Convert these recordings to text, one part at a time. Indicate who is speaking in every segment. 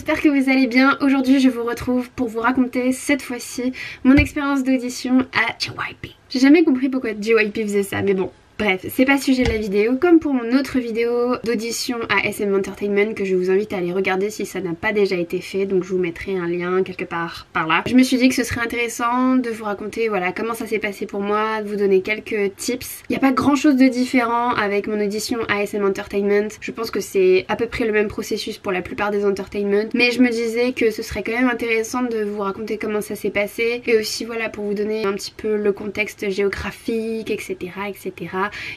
Speaker 1: j'espère que vous allez bien. Aujourd'hui je vous retrouve pour vous raconter cette fois-ci mon expérience d'audition à JYP. J'ai jamais compris pourquoi JYP faisait ça, mais bon. Bref, c'est pas le sujet de la vidéo, comme pour mon autre vidéo d'audition à SM Entertainment que je vous invite à aller regarder si ça n'a pas déjà été fait, donc je vous mettrai un lien quelque part par là. Je me suis dit que ce serait intéressant de vous raconter voilà comment ça s'est passé pour moi, de vous donner quelques tips. Il n'y a pas grand chose de différent avec mon audition à SM Entertainment, je pense que c'est à peu près le même processus pour la plupart des entertainments, mais je me disais que ce serait quand même intéressant de vous raconter comment ça s'est passé et aussi voilà pour vous donner un petit peu le contexte géographique, etc. etc.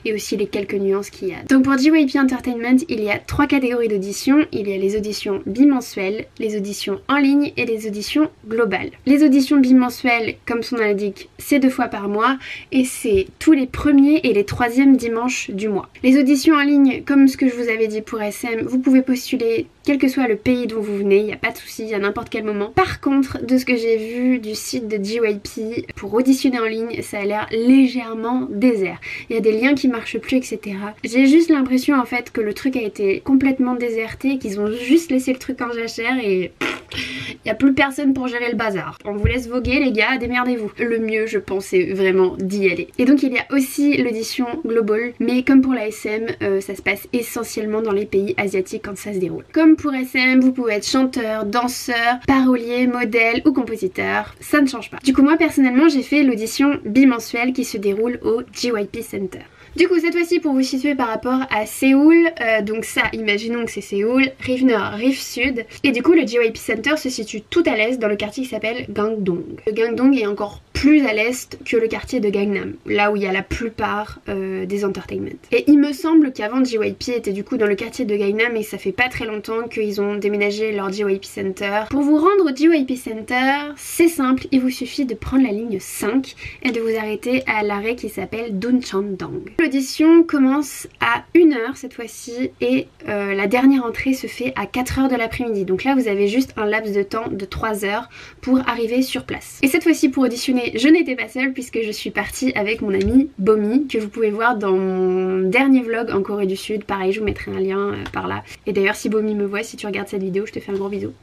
Speaker 1: et aussi les quelques nuances qu'il y a. Donc pour JYP Entertainment, il y a 3 catégories d'auditions. Il y a les auditions bimensuelles, les auditions en ligne et les auditions globales. Les auditions bimensuelles, comme son nom l'indique, c'est 2 fois par mois et c'est tous les premiers et les 3e dimanches du mois. Les auditions en ligne, comme ce que je vous avais dit pour SM, vous pouvez postuler quel que soit le pays dont vous venez, il n'y a pas de souci, à n'importe quel moment. Par contre, de ce que j'ai vu du site de JYP, pour auditionner en ligne, ça a l'air légèrement désert. Il y a des liens qui marchent plus, etc. J'ai juste l'impression en fait que le truc a été complètement déserté, qu'ils ont juste laissé le truc en jachère et il n'y a plus personne pour gérer le bazar. On vous laisse voguer les gars, démerdez-vous. Le mieux je pense c'est vraiment d'y aller. Et donc il y a aussi l'audition global, mais comme pour la SM, ça se passe essentiellement dans les pays asiatiques quand ça se déroule. Comme pour SM, vous pouvez être chanteur, danseur, parolier, modèle ou compositeur, ça ne change pas. Du coup moi personnellement j'ai fait l'audition bimensuelle qui se déroule au JYP Center. Du coup cette fois-ci pour vous situer par rapport à Séoul, donc ça imaginons que c'est Séoul, rive nord, rive sud, et du coup le JYP Center se situe tout à l'est dans le quartier qui s'appelle Gangdong. Le Gangdong est encore plus à l'est que le quartier de Gangnam, là où il y a la plupart des entertainments. Et il me semble qu'avant JYP était du coup dans le quartier de Gangnam et ça fait pas très longtemps qu'ils ont déménagé leur JYP Center. Pour vous rendre au JYP Center, c'est simple, il vous suffit de prendre la ligne 5 et de vous arrêter à l'arrêt qui s'appelle Dunchandong. L'audition commence à 1h cette fois-ci et la dernière entrée se fait à 4h de l'après-midi. Donc là vous avez juste un laps de temps de 3 heures pour arriver sur place. Et cette fois-ci pour auditionner, je n'étais pas seule puisque je suis partie avec mon ami Bomi que vous pouvez voir dans mon dernier vlog en Corée du Sud. Pareil, je vous mettrai un lien par là. Et d'ailleurs si Bomi me voit, si tu regardes cette vidéo, je te fais un gros bisou.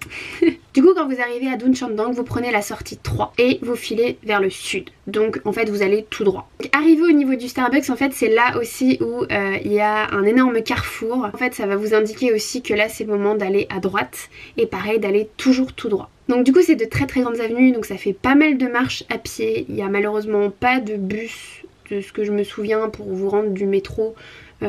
Speaker 1: Du coup quand vous arrivez à Dunchandong, vous prenez la sortie 3 et vous filez vers le sud. Donc en fait vous allez tout droit. Donc, arrivé au niveau du Starbucks, en fait c'est là aussi où il y a un énorme carrefour. En fait ça va vous indiquer aussi que là c'est le moment d'aller à droite et pareil d'aller toujours tout droit. Donc du coup c'est de très grandes avenues, donc ça fait pas mal de marches à pied. Il n'y a malheureusement pas de bus de ce que je me souviens pour vous rendre du métro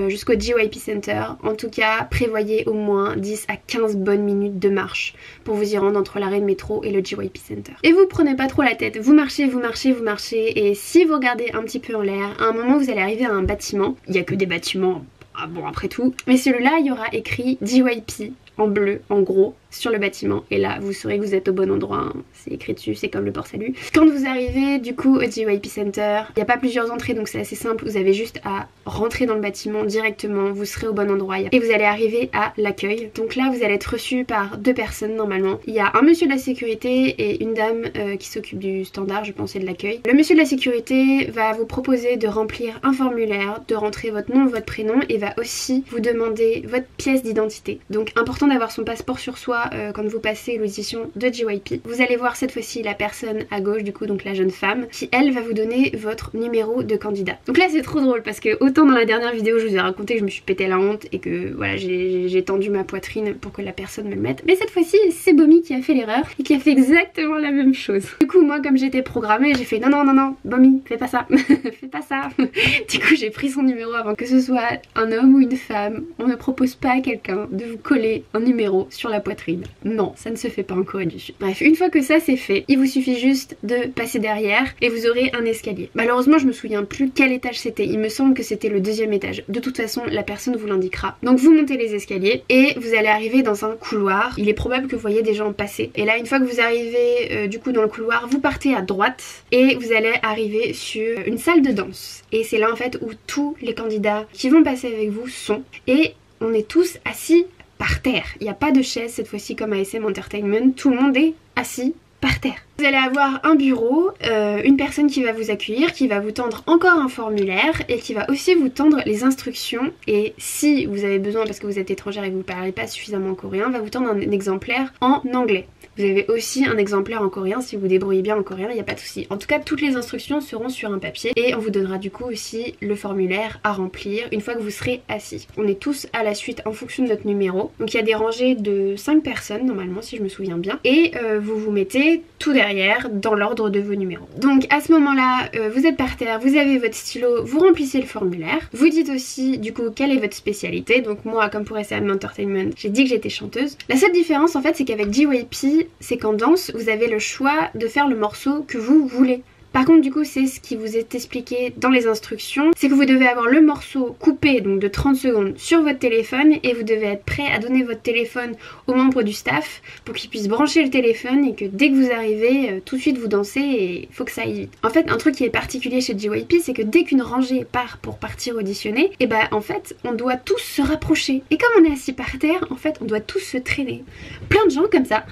Speaker 1: jusqu'au JYP Center. En tout cas prévoyez au moins 10 à 15 bonnes minutes de marche pour vous y rendre entre l'arrêt de métro et le JYP Center. Et vous prenez pas trop la tête, vous marchez, vous marchez, vous marchez et si vous regardez un petit peu en l'air, à un moment vous allez arriver à un bâtiment. Il n'y a que des bâtiments, ah bon après tout, mais celui-là il y aura écrit JYP en bleu en gros sur le bâtiment et là vous saurez que vous êtes au bon endroit, hein. C'est écrit dessus, c'est comme le port salut. Quand vous arrivez du coup au JYP Center, il n'y a pas plusieurs entrées donc c'est assez simple, vous avez juste à rentrer dans le bâtiment directement, vous serez au bon endroit et vous allez arriver à l'accueil. Donc là vous allez être reçu par 2 personnes normalement. Il y a un monsieur de la sécurité et une dame qui s'occupe du standard, je pense, et de l'accueil. Le monsieur de la sécurité va vous proposer de remplir un formulaire, de rentrer votre nom, votre prénom et va aussi vous demander votre pièce d'identité. Donc important d'avoir son passeport sur soi quand vous passez l'audition de JYP. Vous allez voir cette fois-ci la personne à gauche du coup, donc la jeune femme, qui elle va vous donner votre numéro de candidat. Donc là c'est trop drôle parce que autant dans la dernière vidéo je vous ai raconté que je me suis pété la honte et que voilà j'ai tendu ma poitrine pour que la personne me le mette, mais cette fois-ci c'est Bomi qui a fait l'erreur et qui a fait exactement la même chose. Du coup moi comme j'étais programmée j'ai fait non Bomi fais pas ça fais pas ça. Du coup j'ai pris son numéro avant que ce soit un homme ou une femme. On ne propose pas à quelqu'un de vous coller un numéro sur la poitrine. Non, ça ne se fait pas en Corée du Sud. Bref, une fois que ça c'est fait, il vous suffit juste de passer derrière et vous aurez un escalier. Malheureusement je me souviens plus quel étage c'était, il me semble que c'était le 2e étage. De toute façon la personne vous l'indiquera. Donc vous montez les escaliers et vous allez arriver dans un couloir. Il est probable que vous voyez des gens passer. Et là une fois que vous arrivez du coup dans le couloir, vous partez à droite et vous allez arriver sur une salle de danse. Et c'est là en fait où tous les candidats qui vont passer avec vous sont. Et on est tous assis par terre. Il n'y a pas de chaise cette fois-ci comme à SM Entertainment. Tout le monde est assis par terre. Vous allez avoir un bureau, une personne qui va vous accueillir, qui va vous tendre encore un formulaire et qui va aussi vous tendre les instructions. Et si vous avez besoin, parce que vous êtes étrangère et que vous ne parlez pas suffisamment coréen, va vous tendre un exemplaire en anglais. Vous avez aussi un exemplaire en coréen si vous débrouillez bien en coréen, il n'y a pas de souci. En tout cas, toutes les instructions seront sur un papier et on vous donnera du coup aussi le formulaire à remplir une fois que vous serez assis. On est tous à la suite en fonction de notre numéro. Donc il y a des rangées de 5 personnes normalement si je me souviens bien. Et vous vous mettez tout derrière dans l'ordre de vos numéros. Donc à ce moment-là, vous êtes par terre, vous avez votre stylo, vous remplissez le formulaire. Vous dites aussi du coup quelle est votre spécialité. Donc moi, comme pour SM Entertainment, j'ai dit que j'étais chanteuse. La seule différence en fait, c'est qu'avec JYP, c'est qu'en danse, vous avez le choix de faire le morceau que vous voulez. Par contre du coup c'est ce qui vous est expliqué dans les instructions, c'est que vous devez avoir le morceau coupé donc de 30 secondes sur votre téléphone et vous devez être prêt à donner votre téléphone aux membres du staff pour qu'ils puissent brancher le téléphone et que dès que vous arrivez tout de suite vous dansez et il faut que ça aille vite. En fait un truc qui est particulier chez JYP c'est que dès qu'une rangée part pour partir auditionner, et bah en fait on doit tous se rapprocher et comme on est assis par terre en fait on doit tous se traîner. Plein de gens comme ça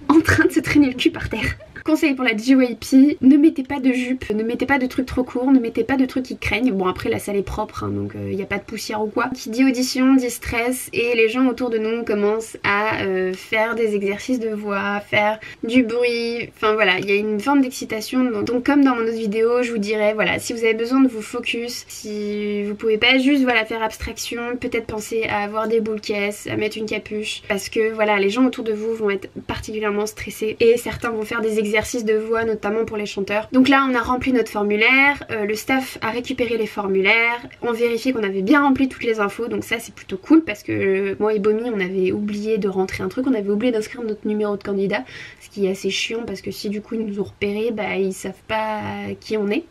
Speaker 1: en train de se traîner le cul par terre. Conseil pour la JYP, ne mettez pas de jupe, ne mettez pas de trucs trop courts, ne mettez pas de trucs qui craignent. Bon après la salle est propre hein, donc il n'y a pas de poussière ou quoi. Qui dit audition dit stress et les gens autour de nous commencent à faire des exercices de voix, faire du bruit, enfin voilà, il y a une forme d'excitation. Donc comme dans mon autre vidéo, je vous dirais voilà, si vous avez besoin de vous focus, si vous pouvez pas juste voilà faire abstraction, peut-être penser à avoir des boules caisses, à mettre une capuche, parce que voilà, les gens autour de vous vont être particulièrement stressés et certains vont faire des exercices de voix notamment pour les chanteurs. Donc là on a rempli notre formulaire, le staff a récupéré les formulaires, on vérifiait qu'on avait bien rempli toutes les infos, donc ça c'est plutôt cool parce que moi et Bomi on avait oublié de rentrer un truc, on avait oublié d'inscrire notre numéro de candidat, ce qui est assez chiant parce que si du coup ils nous ont repéré, bah ils savent pas qui on est.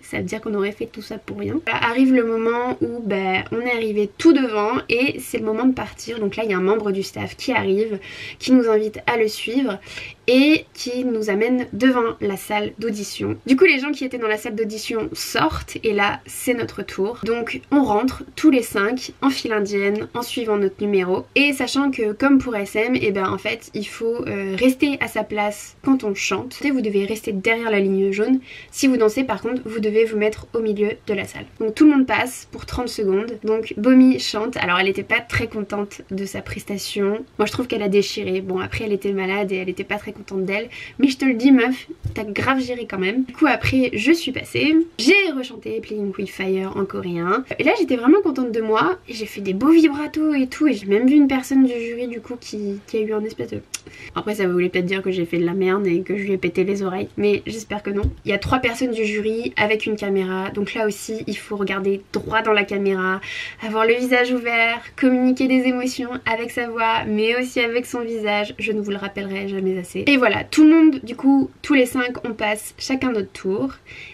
Speaker 1: Ça veut dire qu'on aurait fait tout ça pour rien. Là arrive le moment où bah on est arrivé tout devant et c'est le moment de partir. Donc là il y a un membre du staff qui arrive, qui nous invite à le suivre et qui nous amène devant la salle d'audition. Du coup les gens qui étaient dans la salle d'audition sortent et là c'est notre tour. Donc on rentre tous les 5 en file indienne en suivant notre numéro et sachant que comme pour SM, et ben en fait il faut rester à sa place quand on chante. Vous devez rester derrière la ligne jaune. Si vous dansez par contre vous devez vous mettre au milieu de la salle. Donc tout le monde passe pour 30 secondes. Donc Bomi chante. Alors elle était pas très contente de sa prestation. Moi je trouve qu'elle a déchiré. Bon après elle était malade et elle était pas très contente d'elle, mais je te le dis meuf, t'as grave géré quand même. Du coup après je suis passée, j'ai rechanté Playing with Fire en coréen et là j'étais vraiment contente de moi et j'ai fait des beaux vibratos et tout et j'ai même vu une personne du jury du coup qui a eu un espèce de... Après ça voulait peut-être dire que j'ai fait de la merde et que je lui ai pété les oreilles, mais j'espère que non. Il y a 3 personnes du jury avec une caméra, donc là aussi il faut regarder droit dans la caméra, avoir le visage ouvert, communiquer des émotions avec sa voix mais aussi avec son visage, je ne vous le rappellerai jamais assez. Et voilà, tout le monde, du coup, tous les 5, on passe chacun notre tour.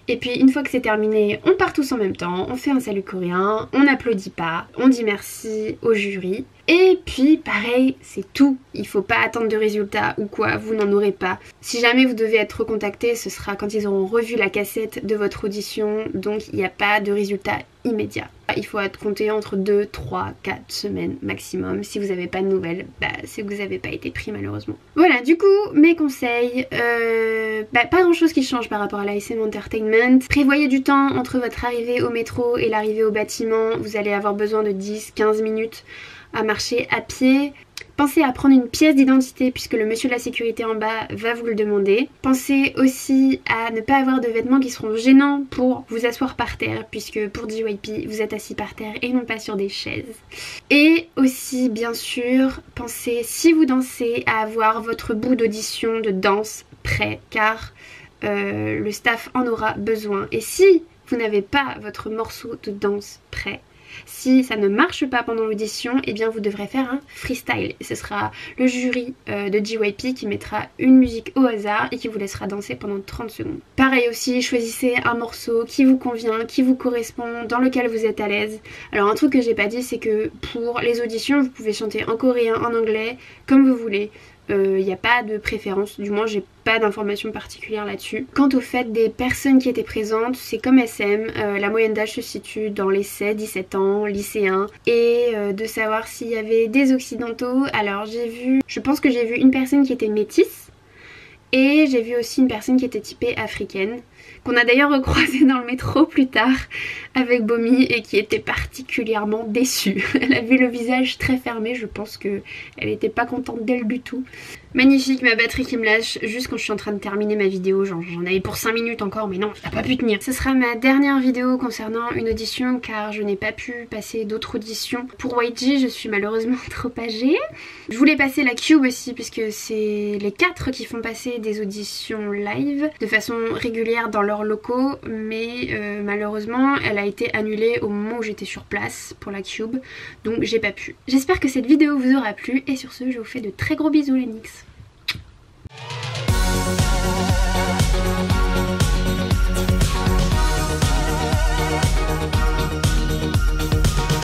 Speaker 1: Et puis une fois que c'est terminé, on part tous en même temps, on fait un salut coréen, on n'applaudit pas, on dit merci au jury. Et puis pareil, c'est tout. Il faut pas attendre de résultats ou quoi, vous n'en aurez pas. Si jamais vous devez être recontacté, ce sera quand ils auront revu la cassette de votre audition, donc il n'y a pas de résultat immédiat. Il faut être compté entre 2, 3, 4 semaines maximum. Si vous n'avez pas de nouvelles, bah, c'est que vous n'avez pas été pris malheureusement. Voilà, du coup, mes conseils, pas grand chose qui change par rapport à la SM Entertainment. Prévoyez du temps entre votre arrivée au métro et l'arrivée au bâtiment. Vous allez avoir besoin de 10-15 minutes à marcher à pied. Pensez à prendre une pièce d'identité puisque le monsieur de la sécurité en bas va vous le demander. Pensez aussi à ne pas avoir de vêtements qui seront gênants pour vous asseoir par terre puisque pour JYP vous êtes assis par terre et non pas sur des chaises. Et aussi bien sûr pensez si vous dansez à avoir votre bout d'audition de danse prêt car le staff en aura besoin. Et si vous n'avez pas votre morceau de danse prêt, si ça ne marche pas pendant l'audition, eh bien vous devrez faire un freestyle. Et ce sera le jury de JYP qui mettra une musique au hasard et qui vous laissera danser pendant 30 secondes. Pareil aussi, choisissez un morceau qui vous convient, qui vous correspond, dans lequel vous êtes à l'aise. Alors un truc que j'ai pas dit, c'est que pour les auditions, vous pouvez chanter en coréen, en anglais, comme vous voulez. Il n'y a pas de préférence, du moins j'ai pas d'informations particulières là-dessus. Quant au fait des personnes qui étaient présentes, c'est comme SM, la moyenne d'âge se situe dans les 17 ans, lycéens, et de savoir s'il y avait des occidentaux. Alors je pense que j'ai vu une personne qui était métisse, Et j'ai vu aussi une personne qui était typée africaine, qu'on a d'ailleurs recroisée dans le métro plus tard avec Bomi et qui était particulièrement déçue. Elle a vu le visage très fermé, je pense qu'elle n'était pas contente d'elle du tout. Magnifique, ma batterie qui me lâche juste quand je suis en train de terminer ma vidéo, genre j'en avais pour 5 minutes encore mais non, ça n'a pas pu tenir. Ce sera ma dernière vidéo concernant une audition car je n'ai pas pu passer d'autres auditions. Pour YG, je suis malheureusement trop âgée. Je voulais passer la Cube aussi puisque c'est les 4 qui font passer des auditions live de façon régulière dans leurs locaux, mais malheureusement elle a été annulée au moment où j'étais sur place pour la Cube, donc j'ai pas pu. J'espère que cette vidéo vous aura plu et sur ce je vous fais de très gros bisous les Nix.